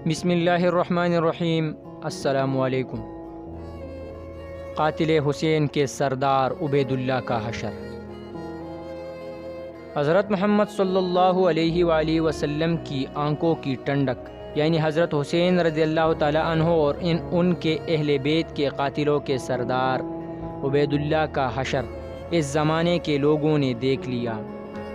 بسم اللہ الرحمن الرحیم۔ السلام علیکم۔ قاتل حسین کے سردار عبید اللہ کا حشر۔ حضرت محمد صلی اللہ علیہ وآلہ وسلم کی آنکھوں کی ٹھنڈک یعنی حضرت حسین رضی اللہ تعالیٰ عنہ اور ان کے اہل بیت کے قاتلوں کے سردار عبید اللہ کا حشر اس زمانے کے لوگوں نے دیکھ لیا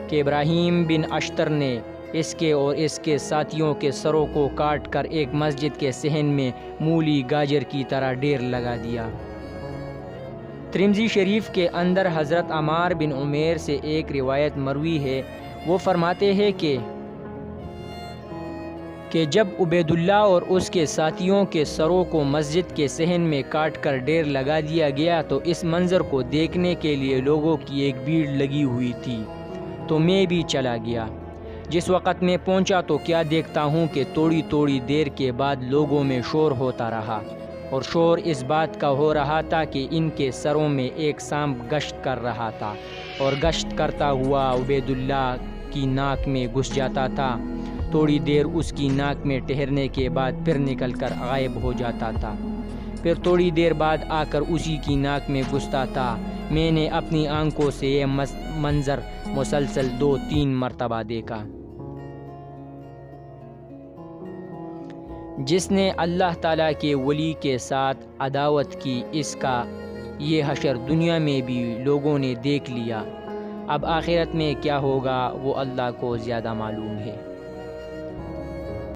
کہ ابراہیم بن اشتر نے اس کے اور اس کے ساتھیوں کے سروں کو کاٹ کر ایک مسجد کے صحن میں مولی گاجر کی طرح ڈھیر لگا دیا۔ ترمذی شریف کے اندر حضرت عمار بن عمیر سے ایک روایت مروی ہے، وہ فرماتے ہیں کہ جب عبید اللہ اور اس کے ساتھیوں کے سروں کو مسجد کے صحن میں کاٹ کر ڈھیر لگا دیا گیا تو اس منظر کو دیکھنے کے لیے لوگوں کی ایک بھیڑ لگی ہوئی تھی، تو میں بھی چلا گیا۔ جس وقت میں پہنچا تو کیا دیکھتا ہوں کہ تھوڑی دیر کے بعد لوگوں میں شور ہوتا رہا، اور شور اس بات کا ہو رہا تھا کہ ان کے سروں میں ایک سانپ گشت کر رہا تھا، اور گشت کرتا ہوا عبید اللہ کی ناک میں گھس جاتا تھا۔ تھوڑی دیر اس کی ناک میں ٹھہرنے کے بعد پھر نکل کر غائب ہو جاتا تھا، پھر تھوڑی دیر بعد آ کر اسی کی ناک میں گھستا تھا۔ میں نے اپنی آنکھوں سے یہ منظر مسلسل 2-3 مرتبہ دیکھا۔ جس نے اللہ تعالیٰ کے ولی کے ساتھ عداوت کی، اس کا یہ حشر دنیا میں بھی لوگوں نے دیکھ لیا۔ اب آخرت میں کیا ہوگا وہ اللہ کو زیادہ معلوم ہے۔